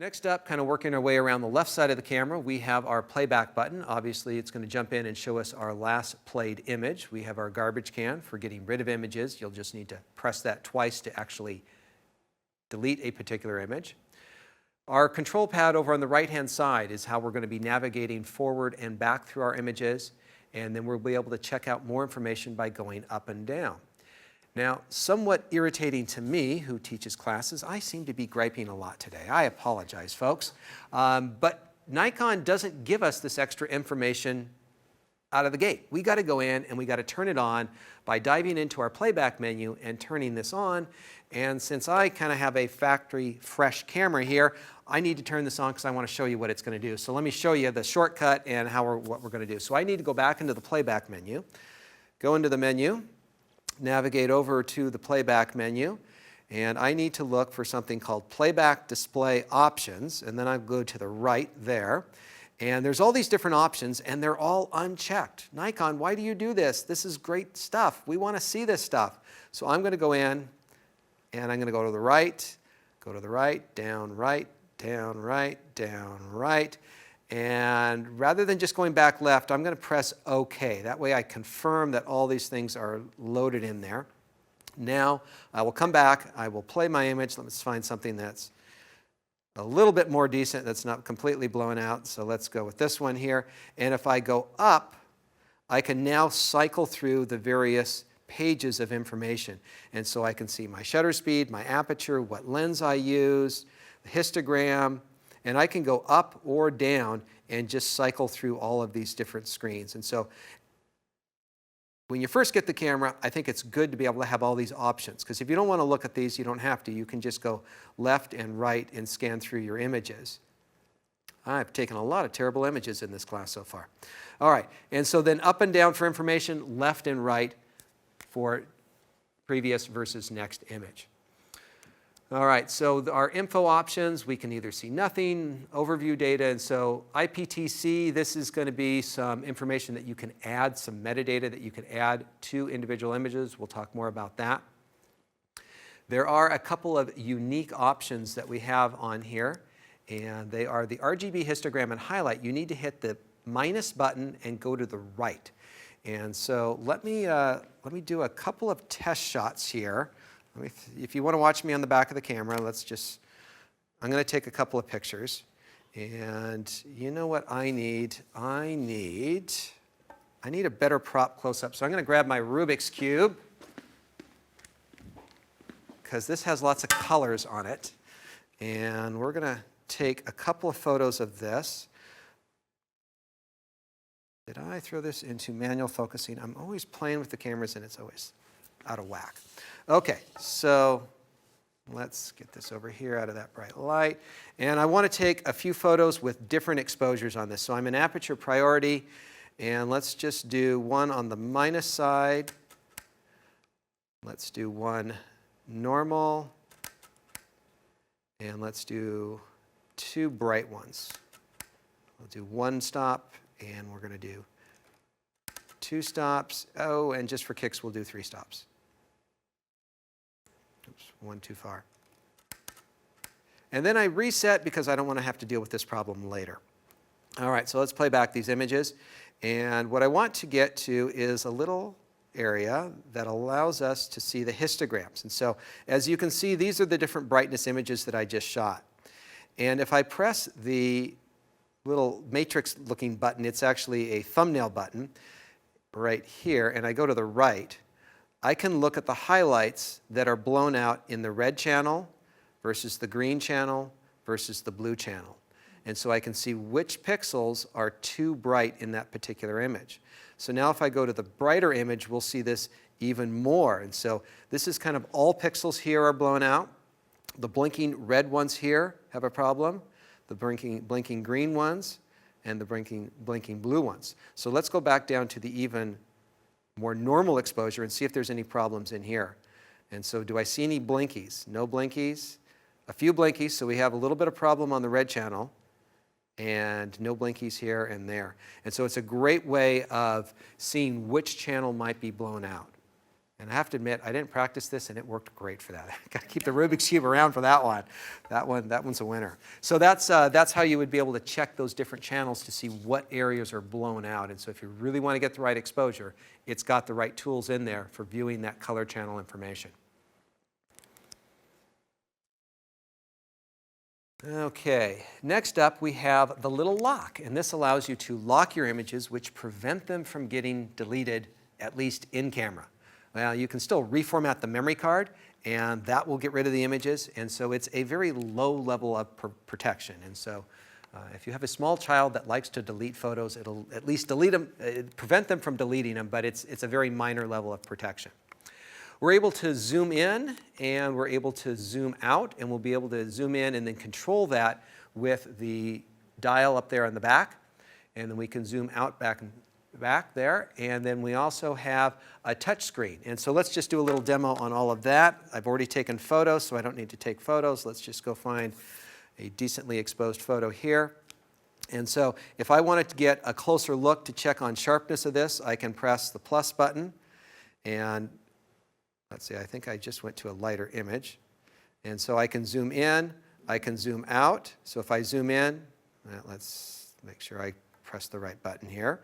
Next up, kind of working our way around the left side of the camera, we have our playback button. Obviously, it's going to jump in and show us our last played image. We have our garbage can for getting rid of images. You'll just need to press that twice to actually delete a particular image. Our control pad over on the right-hand side is how we're going to be navigating forward and back through our images, and then we'll be able to check out more information by going up and down. Now, somewhat irritating to me, who teaches classes, I seem to be griping a lot today. I apologize, folks. But Nikon doesn't give us this extra information out of the gate. We got to go in and we got to turn it on by diving into our playback menu and turning this on. And since I kind of have a factory fresh camera here, I need to turn this on because I want to show you what it's going to do. So let me show you the shortcut and what we're going to do. So I need to go back into the playback menu, go into the menu, navigate over to the playback menu, and I need to look for something called Playback Display Options, and then I go to the right there. And there's all these different options, and they're all unchecked. Nikon, why do you do this? This is great stuff. We want to see this stuff. So I'm going to go in, and I'm going to go to the right, down, right, down, right, down, right. And rather than just going back left, I'm going to press OK. That way I confirm that all these things are loaded in there. Now I will come back, I will play my image. Let's find something that's a little bit more decent, that's not completely blown out. So let's go with this one here. And if I go up, I can now cycle through the various pages of information. And so I can see my shutter speed, my aperture, what lens I use, the histogram, and I can go up or down and just cycle through all of these different screens. And so when you first get the camera, I think it's good to be able to have all these options, because if you don't want to look at these, you don't have to. You can just go left and right and scan through your images. I've taken a lot of terrible images in this class so far. All right, and so then up and down for information, left and right for previous versus next image. All right, so our info options, we can either see nothing, overview data, and so IPTC, this is going to be some information that you can add, some metadata that you can add to individual images. We'll talk more about that. There are a couple of unique options that we have on here, and they are the RGB histogram and highlight. You need to hit the minus button and go to the right. And so let me do a couple of test shots here. If you want to watch me on the back of the camera, I'm going to take a couple of pictures. And you know what I need? I need a better prop close-up. So I'm going to grab my Rubik's Cube, because this has lots of colors on it. And we're going to take a couple of photos of this. Did I throw this into manual focusing? I'm always playing with the cameras and it's always out of whack. Okay, so let's get this over here out of that bright light. And I want to take a few photos with different exposures on this. So I'm in aperture priority, and let's just do one on the minus side. Let's do one normal, and let's do two bright ones. We'll do one stop, and we're going to do two stops. Oh, and just for kicks, we'll do three stops. Oops, one too far. And then I reset because I don't want to have to deal with this problem later. All right, so let's play back these images. And what I want to get to is a little area that allows us to see the histograms. And so as you can see, these are the different brightness images that I just shot. And if I press the little matrix looking button, it's actually a thumbnail button right here, and I go to the right, I can look at the highlights that are blown out in the red channel versus the green channel versus the blue channel. And so I can see which pixels are too bright in that particular image. So now if I go to the brighter image, we'll see this even more. And so this is kind of all pixels here are blown out. The blinking red ones here have a problem. The blinking green ones and the blinking blue ones. So let's go back down to the even more normal exposure and see if there's any problems in here. And so do I see any blinkies? No blinkies. A few blinkies, so we have a little bit of problem on the red channel, and no blinkies here and there. And so it's a great way of seeing which channel might be blown out. And I have to admit, I didn't practice this, and it worked great for that. Got to keep the Rubik's Cube around for that one. That one's a winner. So that's how you would be able to check those different channels to see what areas are blown out. And so if you really want to get the right exposure, it's got the right tools in there for viewing that color channel information. Okay, next up we have the little lock, and this allows you to lock your images, which prevent them from getting deleted, at least in camera. Well, you can still reformat the memory card, and that will get rid of the images, and so it's a very low level of protection. And so if you have a small child that likes to delete photos, it'll at least delete them, prevent them from deleting them, but it's a very minor level of protection. We're able to zoom in and we're able to zoom out, and we'll be able to zoom in and then control that with the dial up there on the back, and then we can zoom out back there, and then we also have a touch screen. And so let's just do a little demo on all of that. I've already taken photos, so I don't need to take photos. Let's just go find a decently exposed photo here. And so if I wanted to get a closer look to check on sharpness of this, I can press the plus button, and let's see, I think I just went to a lighter image. And so I can zoom in, I can zoom out. So if I zoom in, let's make sure I press the right button here.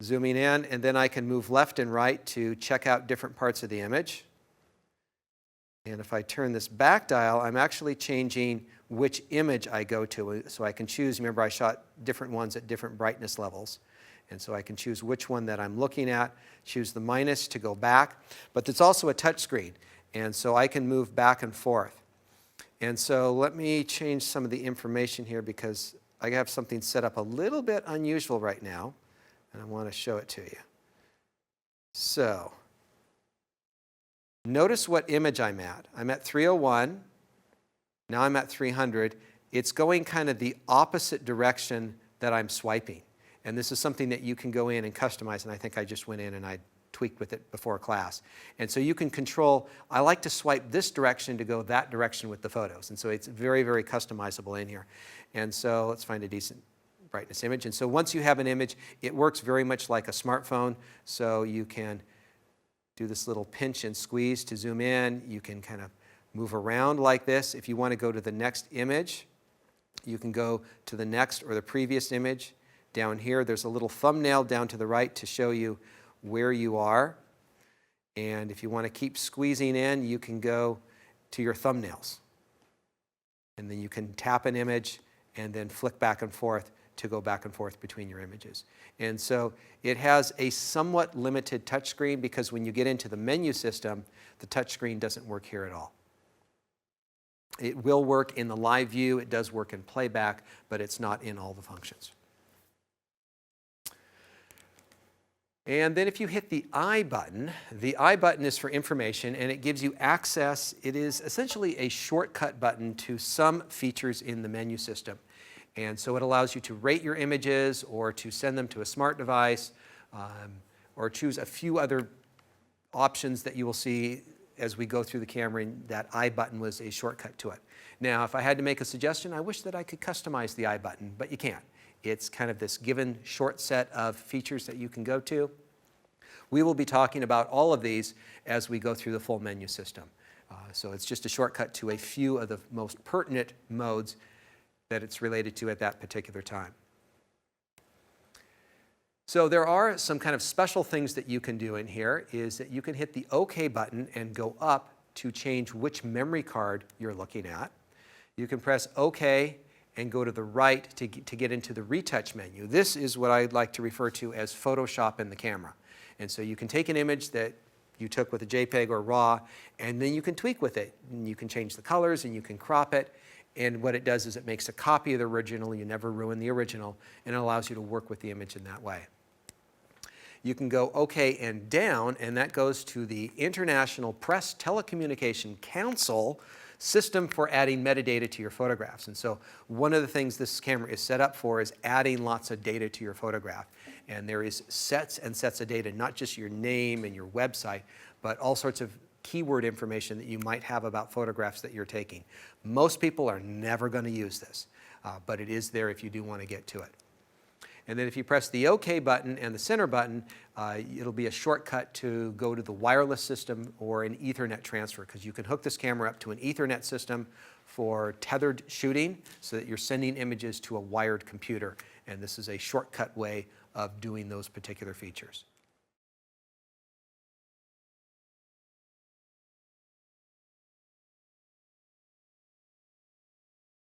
Zooming in, and then I can move left and right to check out different parts of the image. And if I turn this back dial, I'm actually changing which image I go to. So I can choose, remember I shot different ones at different brightness levels. And so I can choose which one that I'm looking at, choose the minus to go back. But it's also a touch screen, and so I can move back and forth. And so let me change some of the information here because I have something set up a little bit unusual right now, and I want to show it to you. So notice what image I'm at. I'm at 301. Now I'm at 300. It's going kind of the opposite direction that I'm swiping. And this is something that you can go in and customize, and I think I just went in and I tweaked with it before class. And so you can control, I like to swipe this direction to go that direction with the photos. And so it's very, very customizable in here. And so let's find a decent brightness image. And so once you have an image, it works very much like a smartphone. So you can do this little pinch and squeeze to zoom in. You can kind of move around like this. If you want to go to the next image, you can go to the next or the previous image. Down here, there's a little thumbnail down to the right to show you where you are. And if you want to keep squeezing in, you can go to your thumbnails. And then you can tap an image and then flick back and forth to go back and forth between your images. And so it has a somewhat limited touchscreen because when you get into the menu system, the touchscreen doesn't work here at all. It will work in the live view, it does work in playback, but it's not in all the functions. And then if you hit the I button is for information, and it gives you access. It is essentially a shortcut button to some features in the menu system. And so it allows you to rate your images or to send them to a smart device or choose a few other options that you will see as we go through the camera, and that I button was a shortcut to it. Now, if I had to make a suggestion, I wish that I could customize the I button, but you can't. It's kind of this given short set of features that you can go to. We will be talking about all of these as we go through the full menu system. So it's just a shortcut to a few of the most pertinent modes that it's related to at that particular time. So there are some kind of special things that you can do in here, is that you can hit the OK button and go up to change which memory card you're looking at. You can press OK and go to the right to get into the retouch menu. This is what I'd like to refer to as Photoshop in the camera. And so you can take an image that you took with a JPEG or RAW, and then you can tweak with it. And you can change the colors and you can crop it. And what it does is it makes a copy of the original. You never ruin the original, and it allows you to work with the image in that way. You can go OK and down, and that goes to the International Press Telecommunication Council system for adding metadata to your photographs. And so one of the things this camera is set up for is adding lots of data to your photograph. And there is sets and sets of data, not just your name and your website, but all sorts of keyword information that you might have about photographs that you're taking. Most people are never going to use this, but it is there if you do want to get to it. And then if you press the OK button and the center button, it'll be a shortcut to go to the wireless system or an Ethernet transfer, because you can hook this camera up to an Ethernet system for tethered shooting so that you're sending images to a wired computer. And this is a shortcut way of doing those particular features.